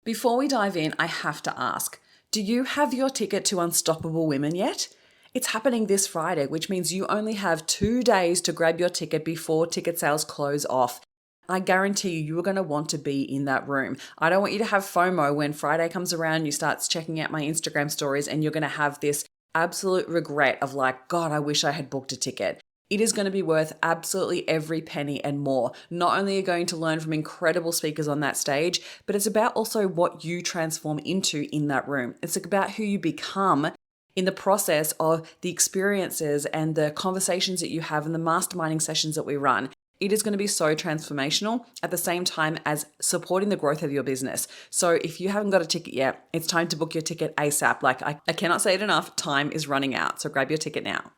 Before we dive in, I have to ask, do you have your ticket to Unstoppable Women yet? It's happening this Friday, which means you only have 2 days to grab your ticket before ticket sales close off. I guarantee you are going to want to be in that room. I don't want you to have FOMO when Friday comes around, you start checking out my Instagram stories, and you're going to have this absolute regret of like, God, I wish I had booked a ticket. It is going to be worth absolutely every penny and more. Not only are you going to learn from incredible speakers on that stage, but it's about also what you transform into in that room. It's about who you become in the process of the experiences and the conversations that you have and the masterminding sessions that we run. It is going to be so transformational at the same time as supporting the growth of your business. So if you haven't got a ticket yet, it's time to book your ticket ASAP. Like I cannot say it enough, time is running out. So grab your ticket now.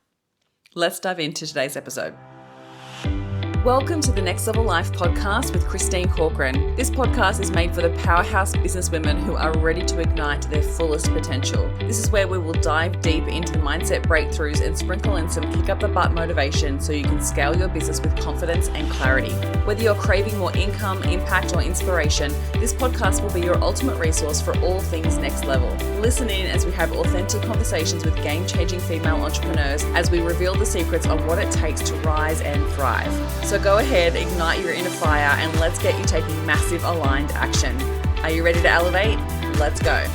Let's dive into today's episode. Welcome to the Next Level Life podcast with Christine Corcoran. This podcast is made for the powerhouse businesswomen who are ready to ignite their fullest potential. This is where we will dive deep into the mindset breakthroughs and sprinkle in some kick up the butt motivation so you can scale your business with confidence and clarity. Whether you're craving more income, impact, or inspiration, this podcast will be your ultimate resource for all things next level. Listen in as we have authentic conversations with game-changing female entrepreneurs as we reveal the secrets of what it takes to rise and thrive. So go ahead, ignite your inner fire, and let's get you taking massive aligned action. Are you ready to elevate? Let's go.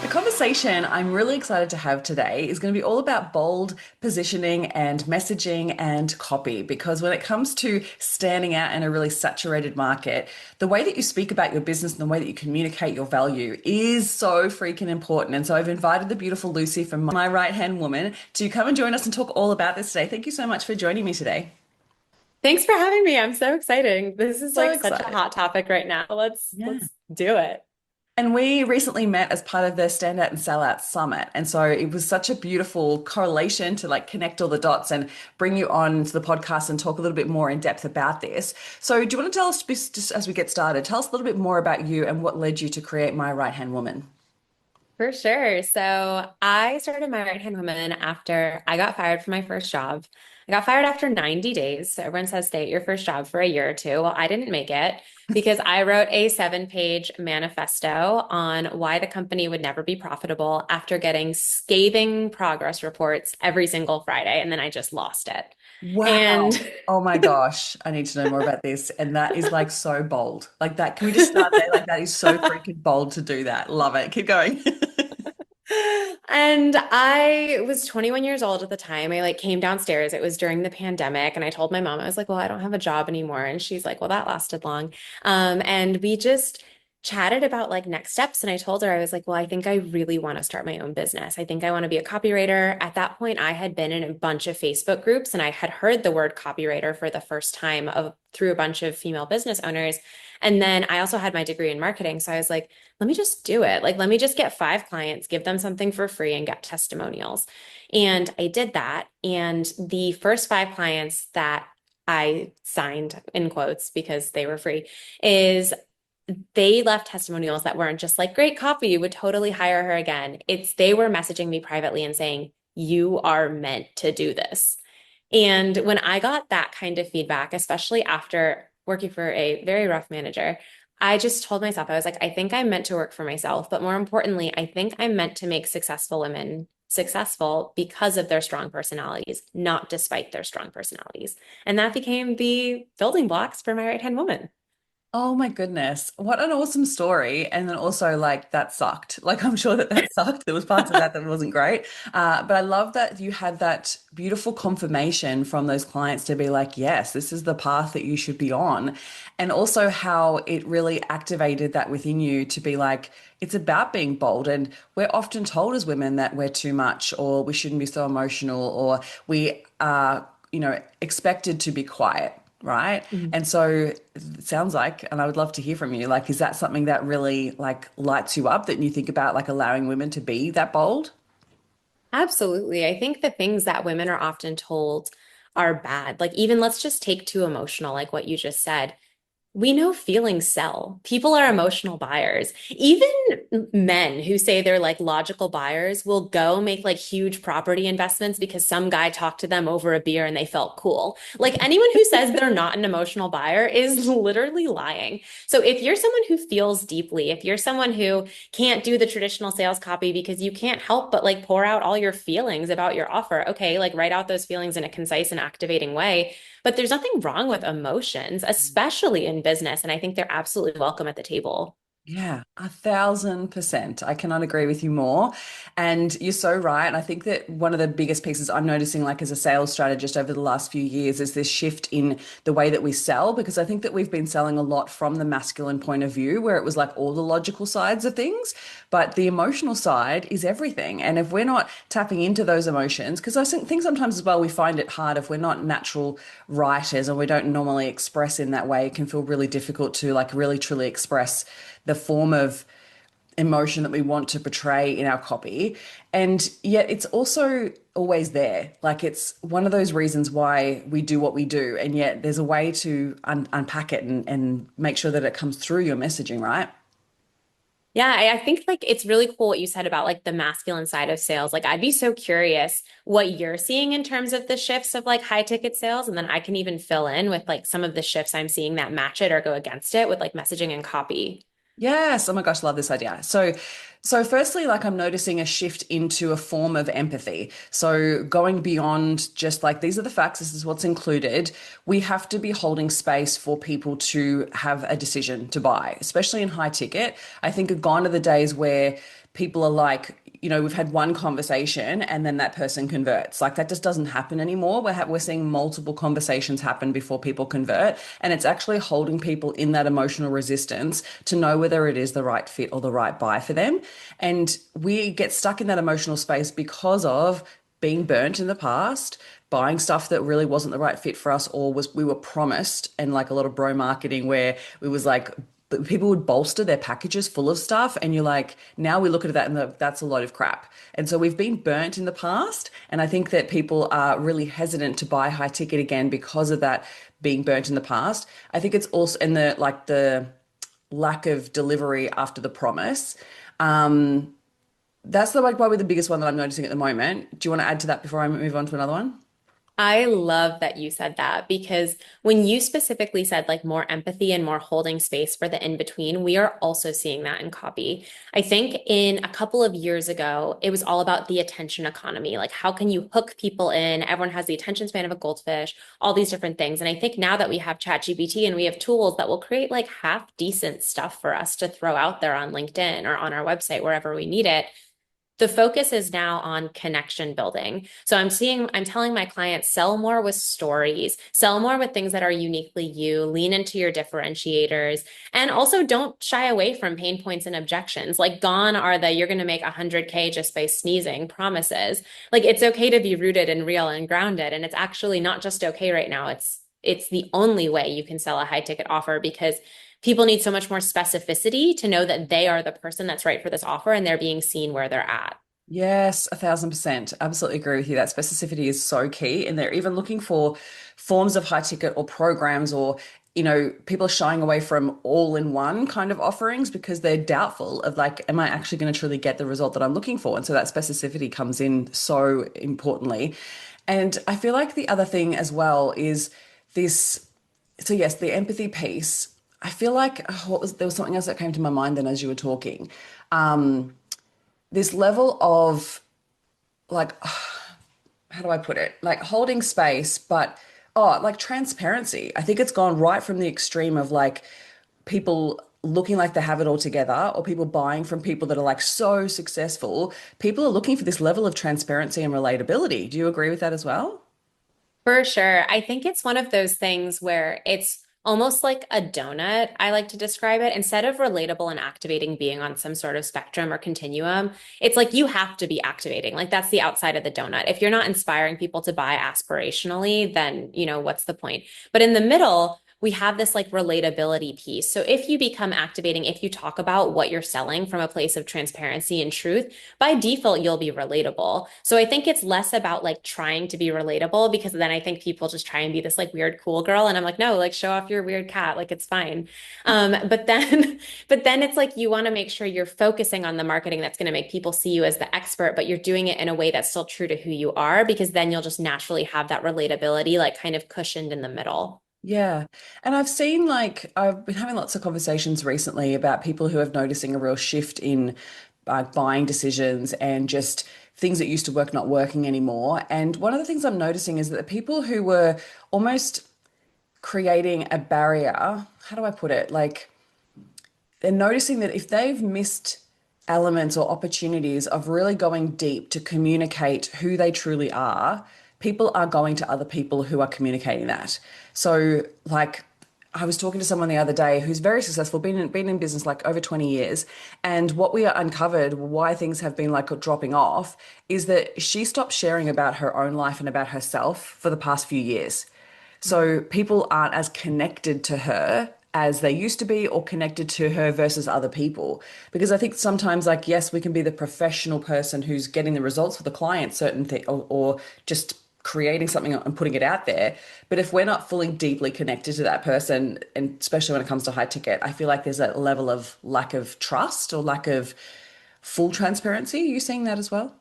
The conversation I'm really excited to have today is going to be all about bold positioning and messaging and copy, because when it comes to standing out in a really saturated market, the way that you speak about your business and the way that you communicate your value is so freaking important. And so I've invited the beautiful Lucy from My Right-Hand Woman to come and join us and talk all about this today. Thank you so much for joining me today. Thanks for having me. I'm so excited. This is So like such a excited. hot topic right now. Let's Yeah. let's do it. And we recently met as part of the Standout and Sellout Summit. And so it was such a beautiful correlation to like connect all the dots and bring you on to the podcast and talk a little bit more in depth about this. So do you want to tell us, just as we get started, tell us a little bit more about you and what led you to create My Right-Hand Woman? For sure. So I started my right-hand woman after I got fired from my first job. I got fired after 90 days. So everyone says stay at your first job for a year or two. Well, I didn't make it because I wrote a 7-page manifesto on why the company would never be profitable after getting scathing progress reports every single Friday. And then I just lost it. Wow. And Oh my gosh. I need to know more about this. And that is like so bold. Like that. Can we just start there? Like that is so freaking bold to do that. Love it. Keep going. And I was 21 years old at the time. I like came downstairs. It was during the pandemic, and I told my mom, I was like, "Well, I don't have a job anymore." And she's like, "Well, that lasted long." And we just chatted about like next steps. And I told her, I was like, "Well, I think I really want to start my own business. I think I want to be a copywriter." At that point, I had been in a bunch of Facebook groups, and I had heard the word copywriter for the first time through a bunch of female business owners. And then I also had my degree in marketing. So I was like, let me just do it. Like, let me just get 5 clients, give them something for free, and get testimonials. And I did that. And the first 5 clients that I signed in quotes because they were free is they left testimonials that weren't just like, great copy, you would totally hire her again. They were messaging me privately and saying, you are meant to do this. And when I got that kind of feedback, especially after working for a very rough manager, I just told myself, I was like, I think I'm meant to work for myself. But more importantly, I think I'm meant to make successful women successful because of their strong personalities, not despite their strong personalities. And that became the building blocks for my right-hand woman. Oh my goodness. What an awesome story. And then also like that sucked. Like I'm sure that that sucked. There was parts of that that wasn't great. But I love that you had that beautiful confirmation from those clients to be like, yes, this is the path that you should be on. And also how it really activated that within you to be like, it's about being bold. And we're often told as women that we're too much or we shouldn't be so emotional or we are, expected to be quiet. Right. Mhm. And so it sounds like, and I would love to hear from you, like, is that something that really like lights you up that you think about like allowing women to be that bold? Absolutely. I think the things that women are often told are bad, like even let's just take too emotional, like what you just said. We know feelings sell. People are emotional buyers. Even men who say they're like logical buyers will go make like huge property investments because some guy talked to them over a beer and they felt cool. Like anyone who says they're not an emotional buyer is literally lying. So if you're someone who feels deeply, if you're someone who can't do the traditional sales copy because you can't help but like pour out all your feelings about your offer, okay, like write out those feelings in a concise and activating way. But there's nothing wrong with emotions, especially in business. And I think they're absolutely welcome at the table. Yeah, 1,000%. I cannot agree with you more. And you're so right. And I think that one of the biggest pieces I'm noticing, like as a sales strategist over the last few years, is this shift in the way that we sell. Because I think that we've been selling a lot from the masculine point of view, where it was like all the logical sides of things, but the emotional side is everything. And if we're not tapping into those emotions, because think sometimes as well, we find it hard if we're not natural writers and we don't normally express in that way, it can feel really difficult to like really truly express the form of emotion that we want to portray in our copy. And yet it's also always there. Like it's one of those reasons why we do what we do. And yet there's a way to unpack it and make sure that it comes through your messaging, right? Yeah, I think like it's really cool what you said about like the masculine side of sales. Like I'd be so curious what you're seeing in terms of the shifts of like high ticket sales. And then I can even fill in with like some of the shifts I'm seeing that match it or go against it with like messaging and copy. Yes. Oh my gosh, love this idea. So firstly, like I'm noticing a shift into a form of empathy. So going beyond just like these are the facts, this is what's included. We have to be holding space for people to have a decision to buy, especially in high ticket. I think gone are the days where people are like, we've had one conversation and then that person converts. Like that just doesn't happen anymore. We're seeing multiple conversations happen before people convert. And it's actually holding people in that emotional resistance to know whether it is the right fit or the right buy for them. And we get stuck in that emotional space because of being burnt in the past, buying stuff that really wasn't the right fit for us, or was we were promised, and like a lot of bro marketing where we was like people would bolster their packages full of stuff, and you're like, now we look at that and that's a load of crap. And so we've been burnt in the past, and I think that people are really hesitant to buy high ticket again because of that being burnt in the past. I think it's also in the lack of delivery after the promise. Um, that's probably the biggest one that I'm noticing at the moment. Do you want to add to that before I move on to another one? I love that you said that because when you specifically said like more empathy and more holding space for the in between, we are also seeing that in copy. I think in a couple of years ago, it was all about the attention economy. Like, how can you hook people in? Everyone has the attention span of a goldfish, all these different things. And I think now that we have ChatGPT and we have tools that will create like half decent stuff for us to throw out there on LinkedIn or on our website, wherever we need it, the focus is now on connection building. So I'm telling my clients, sell more with stories, sell more with things that are uniquely you, lean into your differentiators, and also don't shy away from pain points and objections. Like gone are the you're going to make 100K just by sneezing promises. Like it's okay to be rooted and real and grounded. And it's actually not just okay right now. It's the only way you can sell a high ticket offer because people need so much more specificity to know that they are the person that's right for this offer and they're being seen where they're at. Yes, 1,000%. Absolutely agree with you. That specificity is so key. And they're even looking for forms of high ticket or programs or, people are shying away from all in one kind of offerings because they're doubtful of like, am I actually going to truly get the result that I'm looking for? And so that specificity comes in so importantly. And I feel like the other thing as well is this. So yes, the empathy piece. I feel like there was something else that came to my mind then as you were talking. This level of like how do I put it? Like holding space, but like transparency. I think it's gone right from the extreme of like people looking like they have it all together or people buying from people that are like so successful. People are looking for this level of transparency and relatability. Do you agree with that as well? For sure. I think it's one of those things where it's almost like a donut, I like to describe it. Instead of relatable and activating being on some sort of spectrum or continuum, it's like you have to be activating. Like that's the outside of the donut. If you're not inspiring people to buy aspirationally, then, what's the point? But in the middle, we have this like relatability piece. So if you become activating, if you talk about what you're selling from a place of transparency and truth, by default, you'll be relatable. So I think it's less about like trying to be relatable because then I think people just try and be this like weird cool girl. And I'm like, no, like show off your weird cat. Like it's fine. But then, but then it's like you want to make sure you're focusing on the marketing that's going to make people see you as the expert, but you're doing it in a way that's still true to who you are, because then you'll just naturally have that relatability, like kind of cushioned in the middle. Yeah. And I've seen I've been having lots of conversations recently about people who are noticing a real shift in buying decisions and just things that used to work not working anymore. And one of the things I'm noticing is that the people who were almost creating a barrier, how do I put it? Like they're noticing that if they've missed elements or opportunities of really going deep to communicate who they truly are, people are going to other people who are communicating that. So, like, I was talking to someone the other day who's very successful, been in business like over 20 years. And what we are uncovered, why things have been like dropping off, is that she stopped sharing about her own life and about herself for the past few years. So people aren't as connected to her as they used to be or connected to her versus other people. Because I think sometimes, like, yes, we can be the professional person who's getting the results for the client, certain thing, or just creating something and putting it out there. But if we're not fully deeply connected to that person, and especially when it comes to high ticket, I feel like there's a level of lack of trust or lack of full transparency. Are you seeing that as well?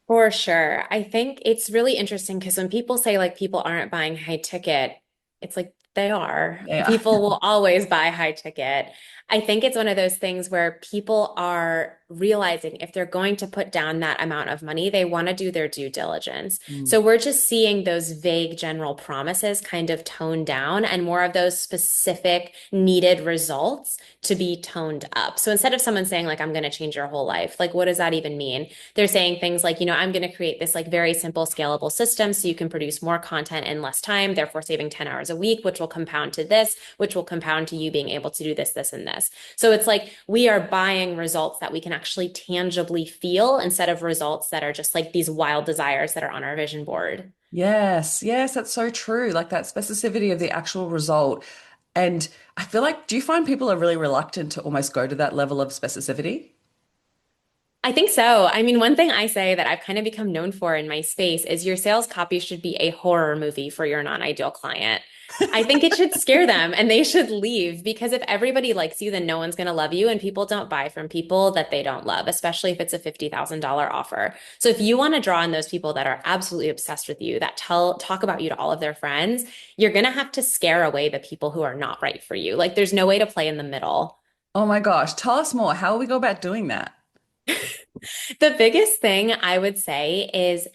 For sure. I think it's really interesting because when people say like people aren't buying high ticket, it's like they are. Yeah. People will always buy high ticket. I think it's one of those things where people are realizing if they're going to put down that amount of money, they want to do their due diligence. Mm. So we're just seeing those vague general promises kind of toned down and more of those specific needed results to be toned up. So instead of someone saying like, I'm going to change your whole life, like, what does that even mean? They're saying things like, I'm going to create this like very simple scalable system so you can produce more content in less time, therefore saving 10 hours a week, which will compound to this, which will compound to you being able to do this, this, and this. So it's like we are buying results that we can actually tangibly feel instead of results that are just like these wild desires that are on our vision board. Yes, yes, that's so true. Like that specificity of the actual result. And I feel like, do you find people are really reluctant to almost go to that level of specificity? I think so. I mean, one thing I say that I've kind of become known for in my space is your sales copy should be a horror movie for your non-ideal client. I think it should scare them and they should leave because if everybody likes you, then no one's going to love you. And people don't buy from people that they don't love, especially if it's a $50,000 offer. So if you want to draw in those people that are absolutely obsessed with you, that talk about you to all of their friends, you're going to have to scare away the people who are not right for you. Like there's no way to play in the middle. Oh my gosh, tell us more. How will we go about doing that? The biggest thing I would say is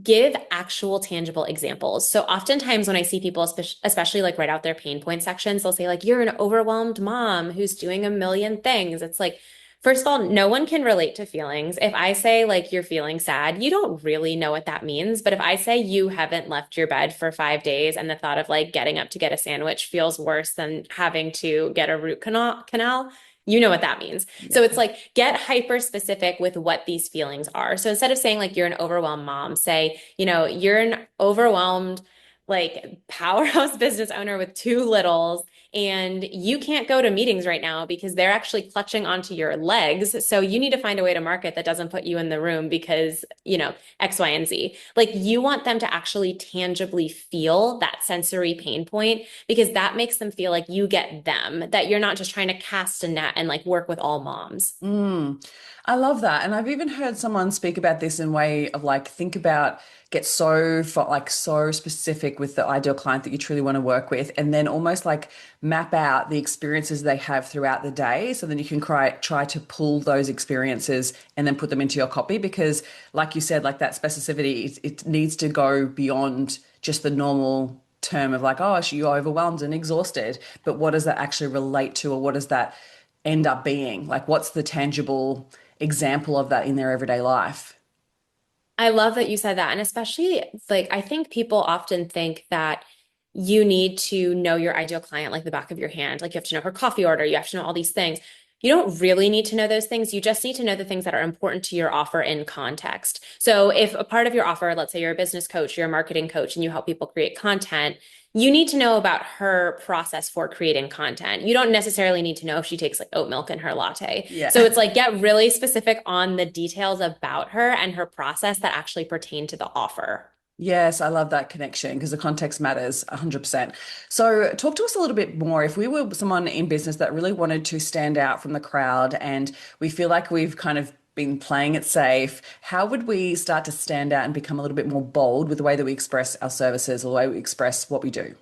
give actual tangible examples. So oftentimes when I see people, especially like write out their pain point sections, they'll say like, you're an overwhelmed mom who's doing a million things. It's like, first of all, no one can relate to feelings. If I say like you're feeling sad, you don't really know what that means. But if I say you haven't left your bed for 5 days and the thought of like getting up to get a sandwich feels worse than having to get a root canal, you know what that means. Yeah. So it's like get hyper specific with what these feelings are. So instead of saying like you're an overwhelmed mom, say, you're an overwhelmed like powerhouse business owner with two littles and you can't go to meetings right now because they're actually clutching onto your legs. So you need to find a way to market that doesn't put you in the room because, X, Y, and Z. Like you want them to actually tangibly feel that sensory pain point because that makes them feel like you get them, that you're not just trying to cast a net and like work with all moms. Mm, I love that. And I've even heard someone speak about this in way of like, think about, get so for like so specific with the ideal client that you truly want to work with, and then almost like map out the experiences they have throughout the day. So then you can try to pull those experiences and then put them into your copy. Because like you said, like that specificity, it needs to go beyond just the normal term of like, oh, you're overwhelmed and exhausted. But what does that actually relate to, or what does that end up being? Like, what's the tangible example of that in their everyday life? I love that you said that. And especially like, I think people often think that you need to know your ideal client like the back of your hand. Like you have to know her coffee order, you have to know all these things. You don't really need to know those things. You just need to know the things that are important to your offer in context. So if a part of your offer, let's say you're a business coach, you're a marketing coach, and you help people create content, you need to know about her process for creating content. You don't necessarily need to know if she takes like oat milk in her latte. So Yeah. it's like get really specific on the details about her and her process that actually pertain to the offer. Yes, I love that connection because the context matters 100%. So, talk to us a little bit more. If we were someone in business that really wanted to stand out from the crowd and we feel like we've kind of been playing it safe, how would we start to stand out and become a little bit more bold with the way that we express our services or the way we express what we do?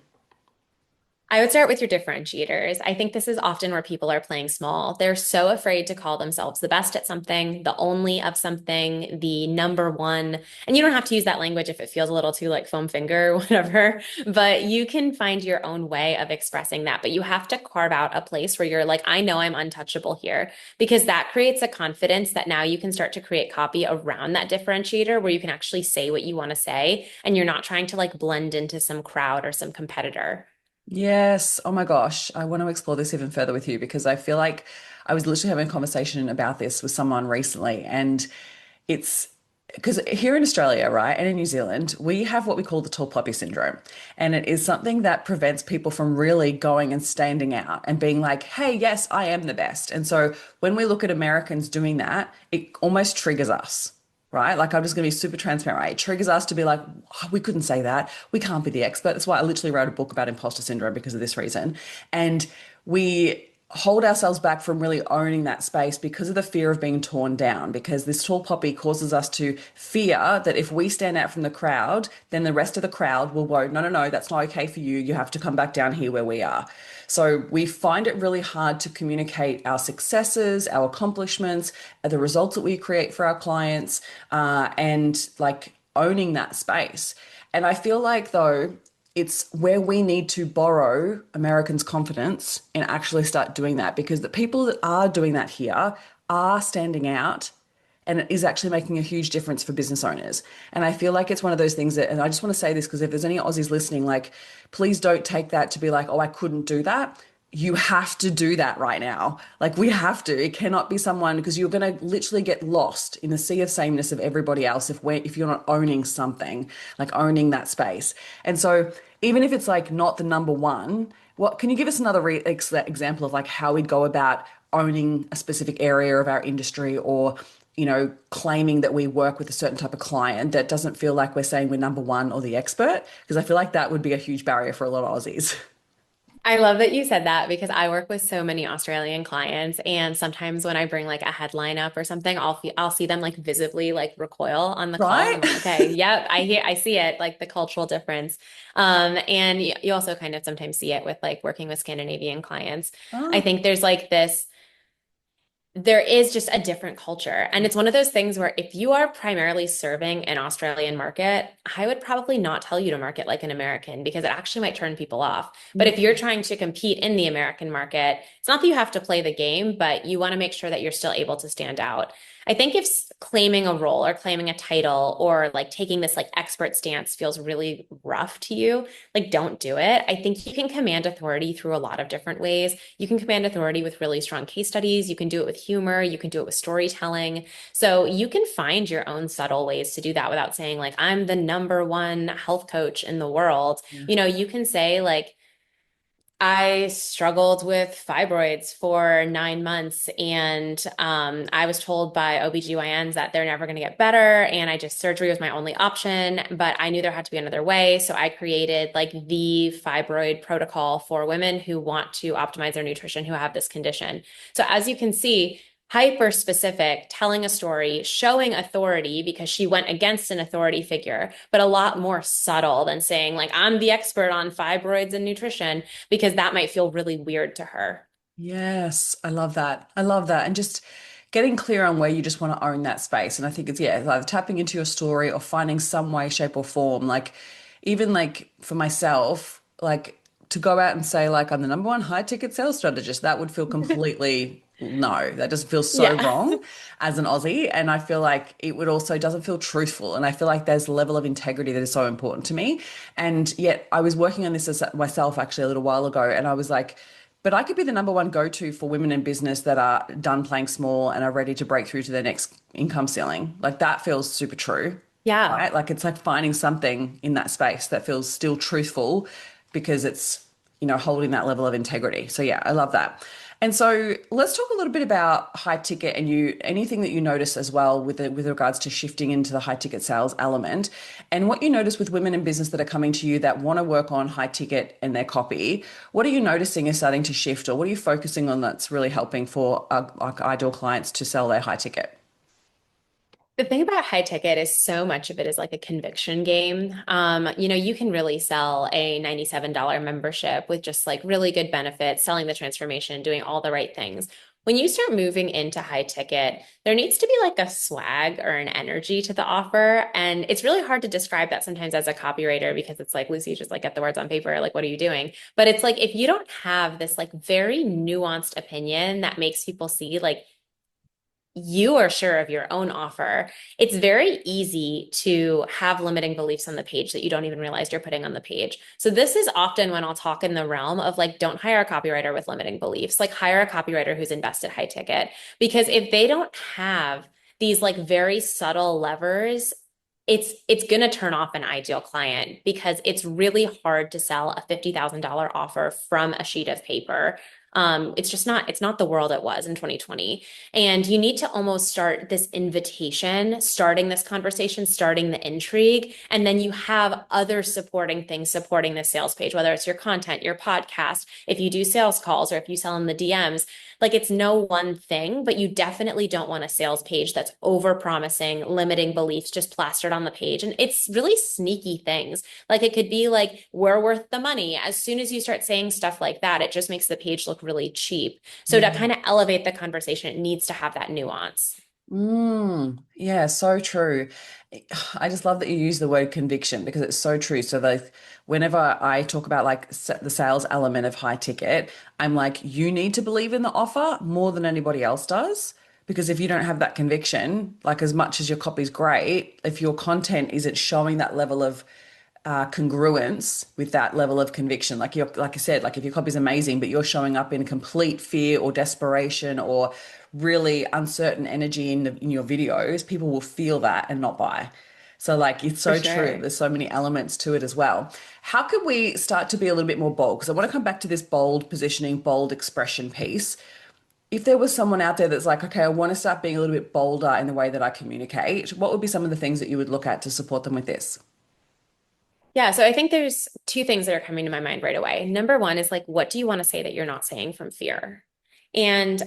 I would start with your differentiators. I think this is often where people are playing small. They're so afraid to call themselves the best at something, the only of something, the number one. And you don't have to use that language if it feels a little too like foam finger or whatever, but you can find your own way of expressing that. But you have to carve out a place where you're like, I know I'm untouchable here, because that creates a confidence that now you can start to create copy around that differentiator where you can actually say what you want to say and you're not trying to like blend into some crowd or some competitor. Yes. Oh my gosh. I want to explore this even further with you because I feel like I was literally having a conversation about this with someone recently. And it's because here in Australia, right, and in New Zealand, we have what we call the tall poppy syndrome. And it is something that prevents people from really going and standing out and being like, hey, yes, I am the best. And so when we look at Americans doing that, it almost triggers us. Right? Like, I'm just going to be super transparent, right? It triggers us to be like, "Oh, we couldn't say that. We can't be the expert." That's why I literally wrote a book about imposter syndrome because of this reason. And we hold ourselves back from really owning that space because of the fear of being torn down, because this tall poppy causes us to fear that if we stand out from the crowd, then the rest of the crowd will go, no, no, no, that's not okay for you. You have to come back down here where we are. So we find it really hard to communicate our successes, our accomplishments, the results that we create for our clients, and like owning that space. And I feel like, though, it's where we need to borrow Americans' confidence and actually start doing that because the people that are doing that here are standing out and it is actually making a huge difference for business owners. And I feel like it's one of those things that, and I just want to say this because if there's any Aussies listening, like, please don't take that to be like, oh, I couldn't do that. You have to do that right now. Like, we have to. It cannot be someone because you're going to literally get lost in the sea of sameness of everybody else if you're not owning something, like owning that space. And so, even if it's like not the number one, what can you give us another example of like how we'd go about owning a specific area of our industry or claiming that we work with a certain type of client that doesn't feel like we're saying we're number one or the expert? Because I feel like that would be a huge barrier for a lot of Aussies. I love that you said that because I work with so many Australian clients, and sometimes when I bring like a headline up or something, I'll see them like visibly like recoil on the call, and Right? I'm like, okay, yep, I see it, like the cultural difference. And you also kind of sometimes see it with like working with Scandinavian clients. I Oh, think there's like this there is just a different culture. And it's one of those things where if you are primarily serving an Australian market, I would probably not tell you to market like an American because it actually might turn people off. But if you're trying to compete in the American market, it's not that you have to play the game, but you want to make sure that you're still able to stand out. I think if claiming a role or claiming a title or like taking this like expert stance feels really rough to you, like don't do it. I think you can command authority through a lot of different ways. You can command authority with really strong case studies. You can do it with humor. You can do it with storytelling. So you can find your own subtle ways to do that without saying, like, I'm the number one health coach in the world. yeah. You can say, like, I struggled with fibroids for 9 months and I was told by OBGYNs that they're never going to get better and I just surgery was my only option, but I knew there had to be another way. So I created like the fibroid protocol for women who want to optimize their nutrition who have this condition. So as you can see, hyper specific, telling a story, showing authority because she went against an authority figure, but a lot more subtle than saying like I'm the expert on fibroids and nutrition because that might feel really weird to her. Yes, I love that. I love that. And just getting clear on where you just want to own that space. And I think it's, yeah, either tapping into your story or finding some way, shape, or form. Like, even like for myself, like to go out and say, like, I'm the number one high ticket sales strategist, that would feel completely, no, that just feels so Yeah. wrong as an Aussie. And I feel like it would also doesn't feel truthful. And I feel like there's a level of integrity that is so important to me. And yet I was working on this as myself actually a little while ago. And I was like, but I could be the number one go-to for women in business that are done playing small and are ready to break through to their next income ceiling. Like, that feels super true, Yeah. right? Like, it's like finding something in that space that feels still truthful because it's, holding that level of integrity. So yeah, I love that. And so let's talk a little bit about high ticket and anything that you notice as well with regards to shifting into the high ticket sales element and what you notice with women in business that are coming to you that want to work on high ticket and their copy. What are you noticing is starting to shift, or what are you focusing on that's really helping for like ideal clients to sell their high ticket? The thing about high ticket is so much of it is like a conviction game. You can really sell a $97 membership with just like really good benefits, selling the transformation, doing all the right things. When you start moving into high ticket, there needs to be like a swag or an energy to the offer. And it's really hard to describe that sometimes as a copywriter because it's like, Lucy, just like get the words on paper. Like, what are you doing? But it's like, if you don't have this like very nuanced opinion that makes people see like, you are sure of your own offer, it's very easy to have limiting beliefs on the page that you don't even realize you're putting on the page. So this is often when I'll talk in the realm of like, don't hire a copywriter with limiting beliefs, like hire a copywriter who's invested high ticket. Because if they don't have these like very subtle levers, it's going to turn off an ideal client because it's really hard to sell a $50,000 offer from a sheet of paper. It's not the world it was in 2020. And you need to almost start this invitation, starting this conversation, starting the intrigue. And then you have other supporting things supporting the sales page, whether it's your content, your podcast, if you do sales calls, or if you sell in the DMs. Like it's no one thing, but you definitely don't want a sales page that's over promising, limiting beliefs just plastered on the page. And it's really sneaky things. Like it could be like, we're worth the money. As soon as you start saying stuff like that, it just makes the page look really cheap. So to kind of elevate the conversation, it needs to have that nuance. Yeah, so true. I just love that you use the word conviction because it's so true. So whenever I talk about like the sales element of high ticket, I'm like, you need to believe in the offer more than anybody else does. Because if you don't have that conviction, like as much as your copy's great, if your content isn't showing that level of congruence with that level of conviction. Like I said, like if your copy is amazing, but you're showing up in complete fear or desperation or really uncertain energy in your videos, people will feel that and not buy. So like it's For so true. sure. There's so many elements to it as well. How could we start to be a little bit more bold? Because I want to come back to this bold positioning, bold expression piece. If there was someone out there that's like, okay, I want to start being a little bit bolder in the way that I communicate, what would be some of the things that you would look at to support them with this? Yeah, so I think there's two things that are coming to my mind right away. Number one is like, what do you want to say that you're not saying from fear? And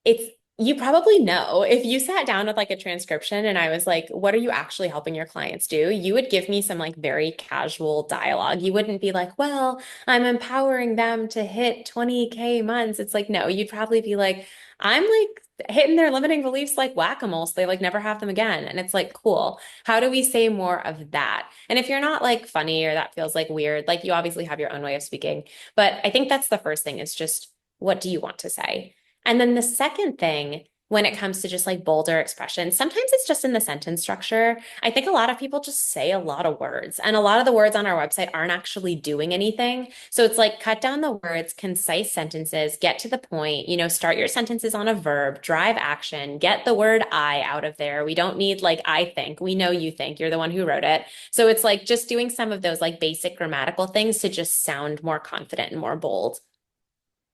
it's you probably know if you sat down with like a transcription and I was like, what are you actually helping your clients do? You would give me some like very casual dialogue. You wouldn't be like, well, I'm empowering them to hit 20K months. It's like, no, you'd probably be like, I'm like hitting their limiting beliefs like whack-a-mole, so they like never have them again. And it's like, cool. How do we say more of that? And if you're not like funny or that feels like weird, like you obviously have your own way of speaking. But I think that's the first thing is just what do you want to say? And then the second thing, when it comes to just like bolder expressions, sometimes it's just in the sentence structure. I think a lot of people just say a lot of words, and a lot of the words on our website aren't actually doing anything. So it's like cut down the words, concise sentences, get to the point, start your sentences on a verb, drive action, get the word I out of there. We don't need like I think. We know you think. You're the one who wrote it. So it's like just doing some of those like basic grammatical things to just sound more confident and more bold.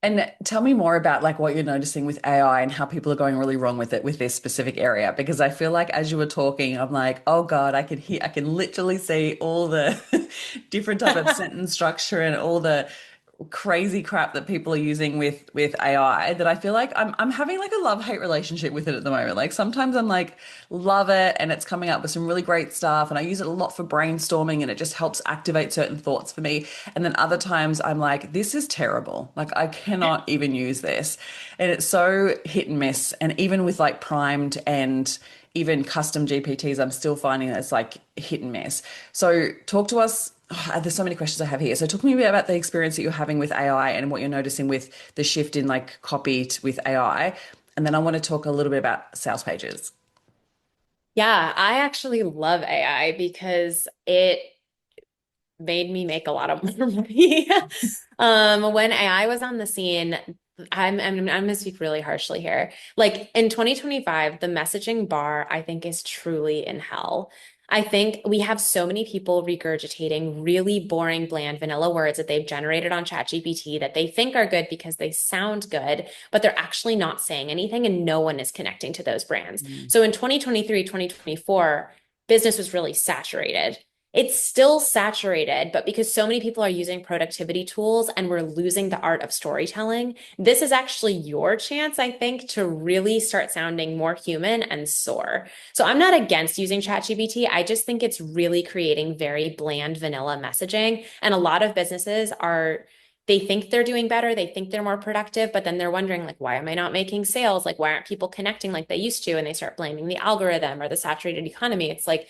And tell me more about like what you're noticing with AI and how people are going really wrong with it with this specific area. Because I feel like as you were talking, I'm like, oh God, I can literally see all the different type of sentence structure and all the crazy crap that people are using with AI that I feel like I'm having like a love-hate relationship with it at the moment. Like sometimes I'm like love it and it's coming up with some really great stuff and I use it a lot for brainstorming and it just helps activate certain thoughts for me. And then other times I'm like this is terrible. Like I cannot even use this. And it's so hit and miss. And even with like primed and even custom GPTs, I'm still finding that it's like hit and miss. So talk to us. Oh, there's so many questions I have here. So talk to me a bit about the experience that you're having with AI and what you're noticing with the shift in like with AI. And then I want to talk a little bit about sales pages. Yeah, I actually love AI because it made me make a lot of more money. When AI was on the scene, I'm gonna speak really harshly here. Like in 2025, the messaging bar, I think, is truly in hell. I think we have so many people regurgitating really boring, bland, vanilla words that they've generated on ChatGPT that they think are good because they sound good, but they're actually not saying anything and no one is connecting to those brands. Mm. So in 2023, 2024, business was really saturated. It's still saturated, but because so many people are using productivity tools and we're losing the art of storytelling, this is actually your chance, I think, to really start sounding more human and soar. So I'm not against using ChatGPT. I just think it's really creating very bland vanilla messaging. And a lot of businesses are, they think they're doing better, they think they're more productive, but then they're wondering, like, why am I not making sales? Like, why aren't people connecting like they used to? And they start blaming the algorithm or the saturated economy. It's like,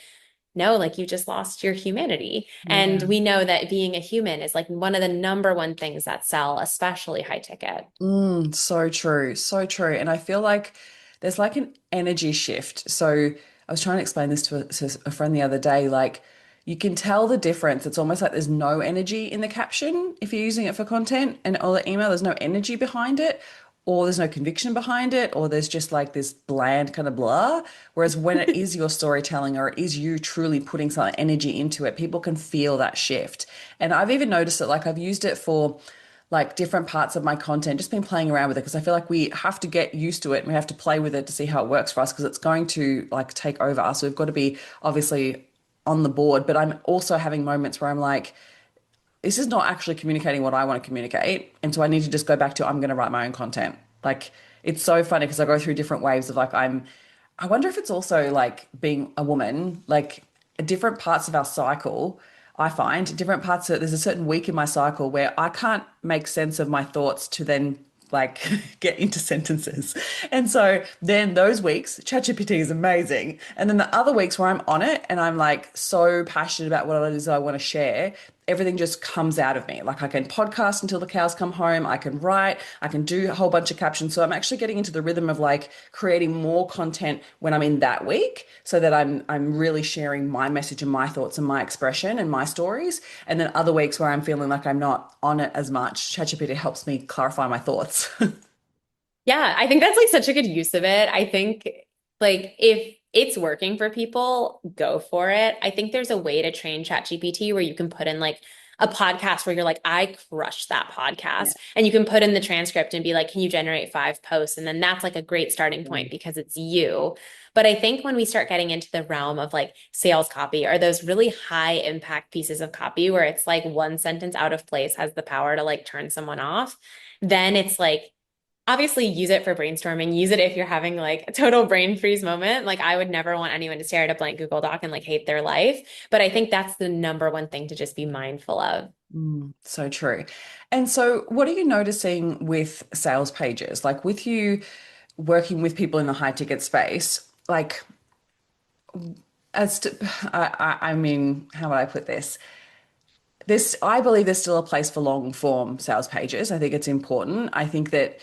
no, like you just lost your humanity. And Yeah. we know that being a human is like one of the number one things that sell, especially high ticket. So true. So true. And I feel like there's like an energy shift. So I was trying to explain this to a friend the other day. Like you can tell the difference. It's almost like there's no energy in the caption if you're using it for content and all the email, there's no energy behind it, or there's no conviction behind it, or there's just like this bland kind of blah. Whereas when it is your storytelling or it is you truly putting some energy into it, people can feel that shift. And I've even noticed that like I've used it for like different parts of my content, just been playing around with it because I feel like we have to get used to it and we have to play with it to see how it works for us because it's going to like take over us. So we've got to be obviously on the board, but I'm also having moments where I'm like, this is not actually communicating what I want to communicate. And so I need to just go back to I'm going to write my own content. Like it's so funny because I go through different waves of like I wonder if it's also like being a woman, like different parts of our cycle. I find different parts of there's a certain week in my cycle where I can't make sense of my thoughts to then like get into sentences. And so then those weeks, ChatGPT is amazing. And then the other weeks where I'm on it and I'm like so passionate about what it is I want to share, everything just comes out of me. Like I can podcast until the cows come home, I can write, I can do a whole bunch of captions. So I'm actually getting into the rhythm of like creating more content when I'm in that week so that I'm really sharing my message and my thoughts and my expression and my stories. And then other weeks where I'm feeling like I'm not on it as much, ChatGPT helps me clarify my thoughts. Yeah, I think that's like such a good use of it. I think like if it's working for people, go for it. I think there's a way to train ChatGPT where you can put in like a podcast where you're like, I crushed that Yeah. podcast. And you can put in the transcript and be like, can you generate 5 posts? And then that's like a great starting point because it's you. But I think when we start getting into the realm of like sales copy or those really high impact pieces of copy where it's like one sentence out of place has the power to like turn someone off, then it's like, obviously use it for brainstorming. Use it if you're having like a total brain freeze moment. Like I would never want anyone to stare at a blank Google Doc and like hate their life. But I think that's the number one thing to just be mindful of. So true. And so, what are you noticing with sales pages? Like with you working with people in the high ticket space, like as to, I mean, how would I put this? This, I believe there's still a place for long form sales pages. I think it's important. I think that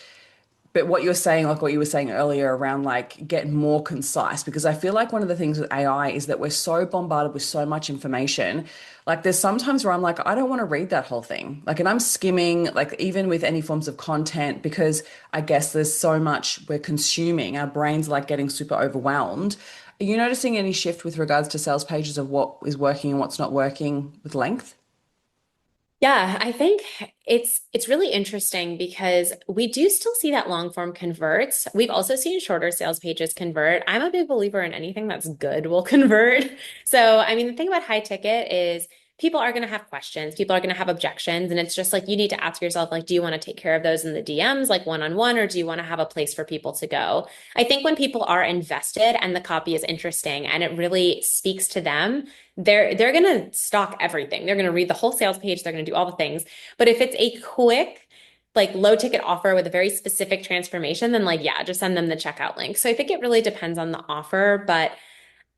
but what you're saying, like what you were saying earlier around like get more concise, because I feel like one of the things with AI is that we're so bombarded with so much information. Like there's sometimes where I'm like, I don't want to read that whole thing. Like, and I'm skimming, like even with any forms of content, because I guess there's so much we're consuming. Our brains are like getting super overwhelmed. Are you noticing any shift with regards to sales pages of what is working and what's not working with length? Yeah, I think it's really interesting because we do still see that long form converts. We've also seen shorter sales pages convert. I'm a big believer in anything that's good will convert. So, I mean, the thing about high ticket is people are going to have questions, people are going to have objections, and it's just like you need to ask yourself like do you want to take care of those in the DMs like one-on-one or do you want to have a place for people to go? I think when people are invested and the copy is interesting and it really speaks to them, they're going to stock everything. They're going to read the whole sales page, they're going to do all the things. But if it's a quick, like low ticket offer with a very specific transformation, then like, yeah, just send them the checkout link. So I think it really depends on the offer, but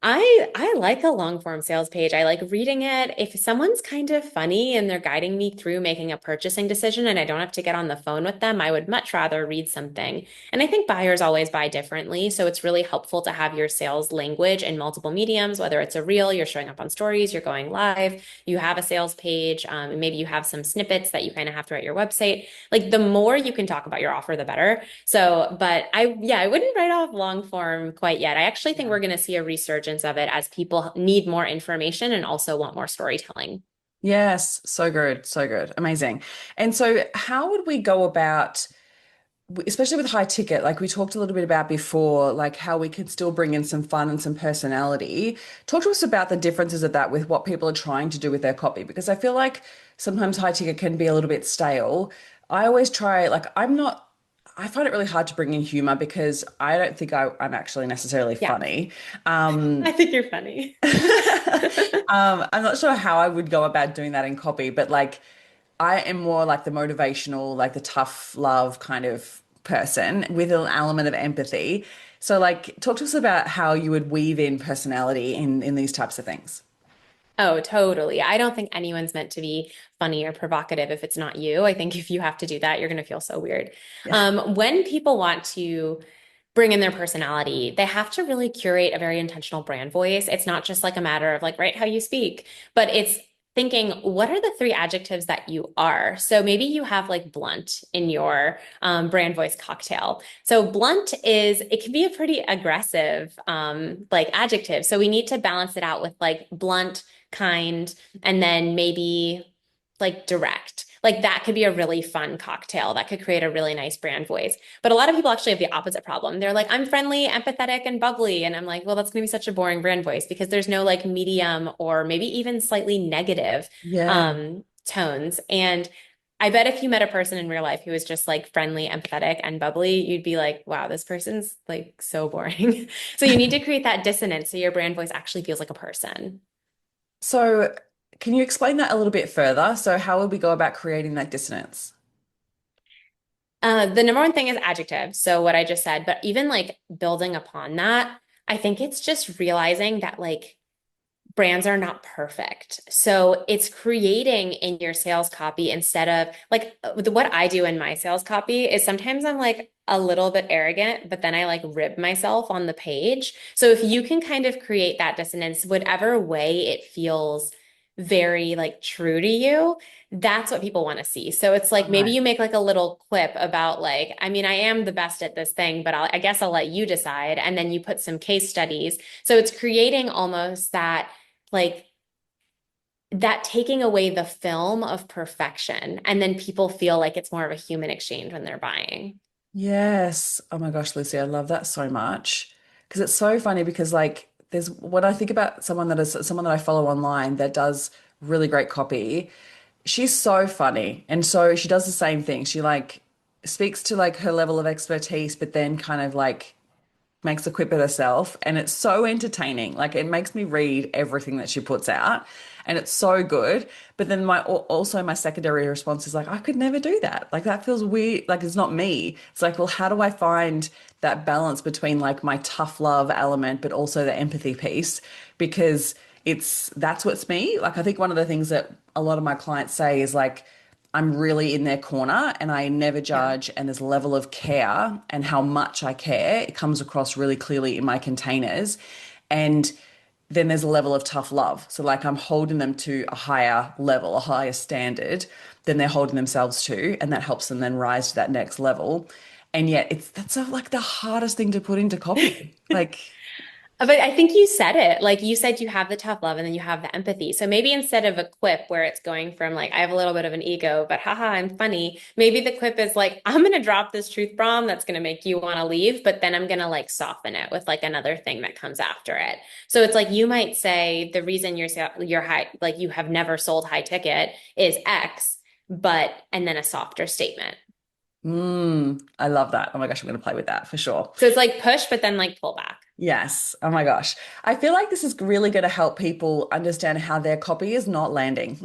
I like a long form sales page. I like reading it. If someone's kind of funny and they're guiding me through making a purchasing decision and I don't have to get on the phone with them, I would much rather read something. And I think buyers always buy differently. So it's really helpful to have your sales language in multiple mediums, whether it's a reel, you're showing up on stories, you're going live, you have a sales page, maybe you have some snippets that you kind of have throughout your website. Like the more you can talk about your offer, the better. So, but I wouldn't write off long form quite yet. I actually think we're going to see a resurgence emergence of it as people need more information and also want more storytelling. Yes, so good, so good. Amazing. And so how would we go about, especially with high ticket, like we talked a little bit about before, like how we can still bring in some fun and some personality. Talk to us about the differences of that with what people are trying to do with their copy, because I feel like sometimes high ticket can be a little bit stale. I always try, like, I find it really hard to bring in humor because I don't think I'm actually necessarily Yeah, funny. Um, I think you're funny. I'm not sure how I would go about doing that in copy, but like I am more like the motivational, like the tough love kind of person with an element of empathy. So like talk to us about how you would weave in personality in these types of things. Oh, totally. I don't think anyone's meant to be funny or provocative if it's not you. I think if you have to do that, you're going to feel so weird. Yeah. When people want to bring in their personality, they have to really curate a very intentional brand voice. It's not just like a matter of like, write how you speak, but it's thinking, what are the three adjectives that you are? So maybe you have like blunt in your brand voice cocktail. So blunt is, it can be a pretty aggressive like adjective. So we need to balance it out with like blunt, kind, and then maybe like direct. Like that could be a really fun cocktail that could create a really nice brand voice. But a lot of people actually have the opposite problem. They're like, I'm friendly, empathetic, and bubbly. And I'm like, well, that's going to be such a boring brand voice because there's no like medium or maybe even slightly negative Yeah. tones. And I bet if you met a person in real life who was just like friendly, empathetic, and bubbly, you'd be like, wow, this person's like so boring. So you need to create that dissonance so your brand voice actually feels like a person. So can you explain that a little bit further? So how would we go about creating that dissonance? The number one thing is adjectives. So what I just said, but even like building upon that, I think it's just realizing that like brands are not perfect. So it's creating in your sales copy instead of like what I do in my sales copy is sometimes I'm like a little bit arrogant, but then I like rib myself on the page. So if you can kind of create that dissonance, whatever way it feels very like true to you, that's what people want to see. So it's like maybe Right. you make like a little quip about like, I mean, I am the best at this thing, but I guess I'll let you decide. And then you put some case studies. So it's creating almost that like that taking away the film of perfection. And then people feel like it's more of a human exchange when they're buying. Yes. Oh my gosh, Lucy, I love that so much. Because it's so funny because like there's when I think about someone that I follow online that does really great copy, she's so funny. And so she does the same thing. She like speaks to like her level of expertise, but then kind of like makes a quip at herself. And it's so entertaining. Like it makes me read everything that she puts out. And it's so good. But then also my secondary response is like, I could never do that. Like that feels weird. Like it's not me. It's like, well, how do I find that balance between like my tough love element, but also the empathy piece? Because that's what's me. Like I think one of the things that a lot of my clients say is like, I'm really in their corner and I never Yeah. judge. And there's a level of care and how much I care. It comes across really clearly in my containers. And then there's a level of tough love. So, like, I'm holding them to a higher level, a higher standard than they're holding themselves to. And that helps them then rise to that next level. And yet, like the hardest thing to put into copy. Like, But I think you said it. Like you said, you have the tough love and then you have the empathy. So maybe instead of a quip where it's going from like, I have a little bit of an ego, but haha, I'm funny. Maybe the quip is like, I'm going to drop this truth bomb that's going to make you want to leave, but then I'm going to like soften it with like another thing that comes after it. So it's like you might say the reason you're high, like you have never sold high ticket is X, but, and then a softer statement. I love that. Oh my gosh, I'm going to play with that for sure. So it's like push, but then like pull back. Yes. Oh my gosh. I feel like this is really going to help people understand how their copy is not landing.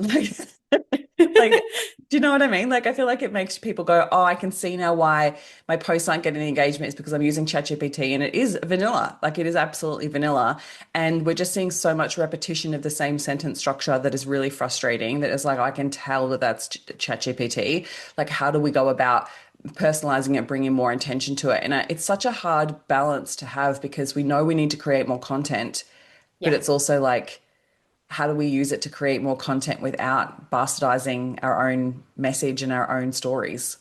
Like, do you know what I mean? Like, I feel like it makes people go, oh, I can see now why my posts aren't getting engagement is because I'm using ChatGPT and it is vanilla. Like, it is absolutely vanilla. And we're just seeing so much repetition of the same sentence structure that is really frustrating. That is like, I can tell that that's ChatGPT. Like, how do we go about personalizing it, bringing more attention to it? And it's such a hard balance to have because we know we need to create more content, but Yeah. it's also like, how do we use it to create more content without bastardizing our own message and our own stories?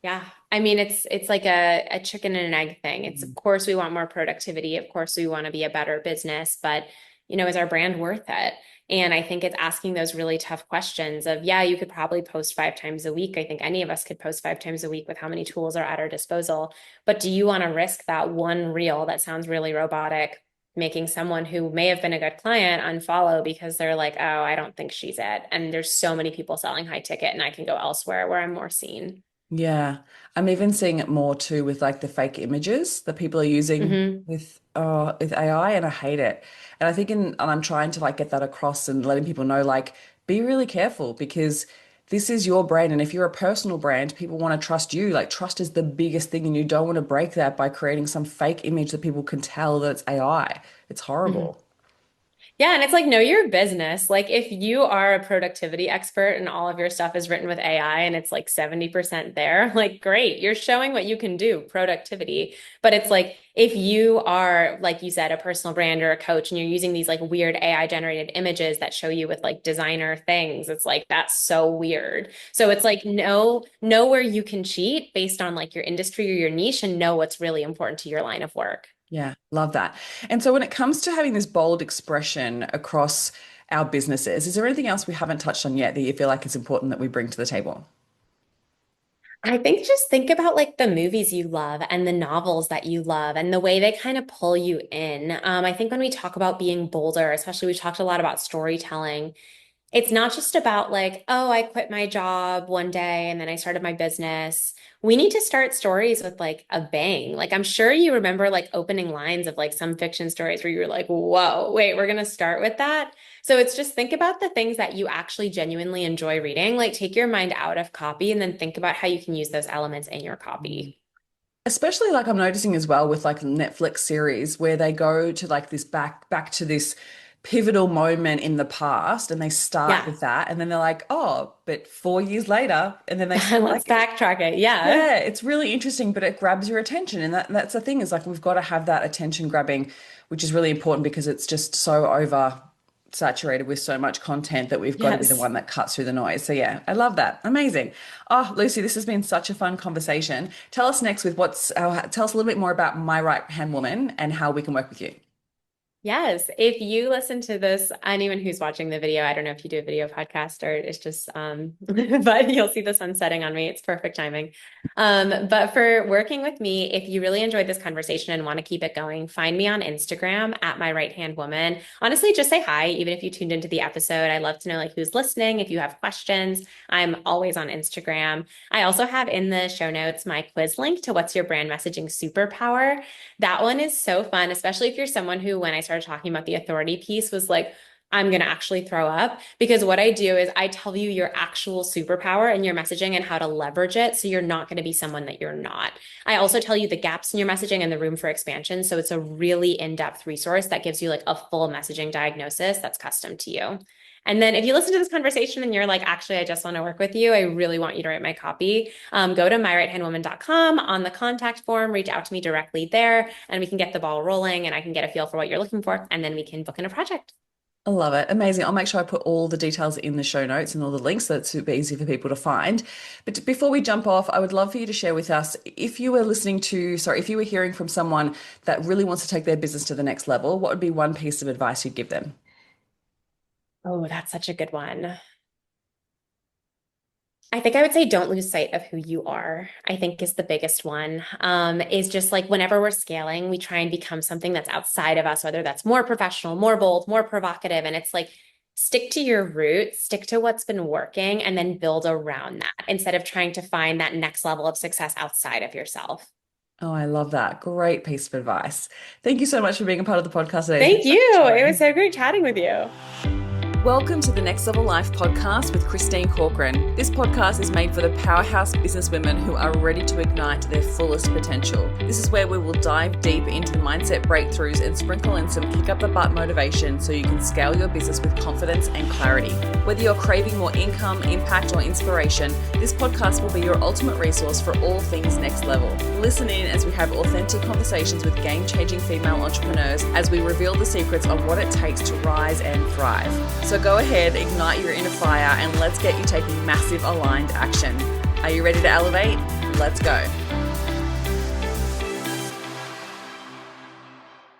Yeah. I mean, it's like a chicken and an egg thing. It's of course we want more productivity. Of course we want to be a better business, but is our brand worth it? And I think it's asking those really tough questions of, yeah, you could probably post 5 times a week. I think any of us could post 5 times a week with how many tools are at our disposal. But do you want to risk that one reel that sounds really robotic, making someone who may have been a good client unfollow because they're like, oh, I don't think she's it. And there's so many people selling high ticket and I can go elsewhere where I'm more seen. Yeah. I'm even seeing it more too with like the fake images that people are using Hmm. with AI, and I hate it. And I think and I'm trying to like get that across and letting people know like be really careful because this is your brand, and if you're a personal brand, people want to trust you. Like trust is the biggest thing and you don't want to break that by creating some fake image that people can tell that it's AI. It's Hmm. horrible. Yeah, and it's like know your business. Like if you are a productivity expert and all of your stuff is written with AI and it's like 70% there, like great, you're showing what you can do, productivity. But it's like if you are, like you said, a personal brand or a coach and you're using these like weird AI generated images that show you with like designer things, it's like that's so weird. So it's like know where you can cheat based on like your industry or your niche and know what's really important to your line of work. Yeah, love that. And so when it comes to having this bold expression across our businesses, is there anything else we haven't touched on yet that you feel like is important that we bring to the table? I think just think about like the movies you love and the novels that you love and the way they kind of pull you in. I think when we talk about being bolder, especially we talked a lot about storytelling, it's not just about like, oh, I quit my job one day and then I started my business. We need to start stories with like a bang. Like, I'm sure you remember like opening lines of like some fiction stories where you were like, whoa, wait, we're going to start with that. So it's just think about the things that you actually genuinely enjoy reading. Like, take your mind out of copy and then think about how you can use those elements in your copy. Especially like I'm noticing as well with like Netflix series where they go to like this back to this pivotal moment in the past and they start Yeah. with that and then they're like, oh, but 4 years later, and then they Let's like backtrack it. Yeah. yeah, it's really interesting, but it grabs your attention. And that's the thing is like we've got to have that attention grabbing, which is really important because it's just so over saturated with so much content that we've got to be the Yes. one that cuts through the noise. So yeah, I love that. Amazing. Oh, Lucy, this has been such a fun conversation. Tell us next with tell us a little bit more about My Right Hand Woman and how we can work with you. Yes, if you listen to this, anyone who's watching the video, I don't know if you do a video podcast or it's just but you'll see the sun setting on me. It's perfect timing. But for working with me, if you really enjoyed this conversation and want to keep it going, find me on Instagram at my right hand woman. Honestly, just say hi, even if you tuned into the episode. I love to know like who's listening. If you have questions, I'm always on Instagram. I also have in the show notes my quiz link to what's your brand messaging superpower. That one is so fun, especially if you're someone who, when I started talking about the authority piece, was like, I'm going to actually throw up. Because what I do is I tell you your actual superpower and your messaging and how to leverage it. So you're not going to be someone that you're not. I also tell you the gaps in your messaging and the room for expansion. So it's a really in-depth resource that gives you like a full messaging diagnosis that's custom to you. And then if you listen to this conversation and you're like, actually, I just want to work with you, I really want you to write my copy, go to myrighthandwoman.com on the contact form, reach out to me directly there, and we can get the ball rolling and I can get a feel for what you're looking for. And then we can book in a project. I love it. Amazing. I'll make sure I put all the details in the show notes and all the links so it's super easy for people to find. But before we jump off, I would love for you to share with us if you were hearing from someone that really wants to take their business to the next level, what would be one piece of advice you'd give them? Oh, that's such a good one. I think I would say don't lose sight of who you are, I think is the biggest one. Is just like whenever we're scaling, we try and become something that's outside of us, whether that's more professional, more bold, more provocative. And it's like, stick to your roots, stick to what's been working, and then build around that instead of trying to find that next level of success outside of yourself. Oh, I love that. Great piece of advice. Thank you so much for being a part of the podcast today. It's been Thank such you. a It joy. was so great chatting with you. Welcome to the Next Level Life podcast with Christine Corcoran. This podcast is made for the powerhouse businesswomen who are ready to ignite their fullest potential. This is where we will dive deep into the mindset breakthroughs and sprinkle in some kick up the butt motivation so you can scale your business with confidence and clarity. Whether you're craving more income, impact, or inspiration, this podcast will be your ultimate resource for all things next level. Listen in as we have authentic conversations with game-changing female entrepreneurs as we reveal the secrets of what it takes to rise and thrive. So go ahead, ignite your inner fire, and let's get you taking massive aligned action. Are you ready to elevate? Let's go.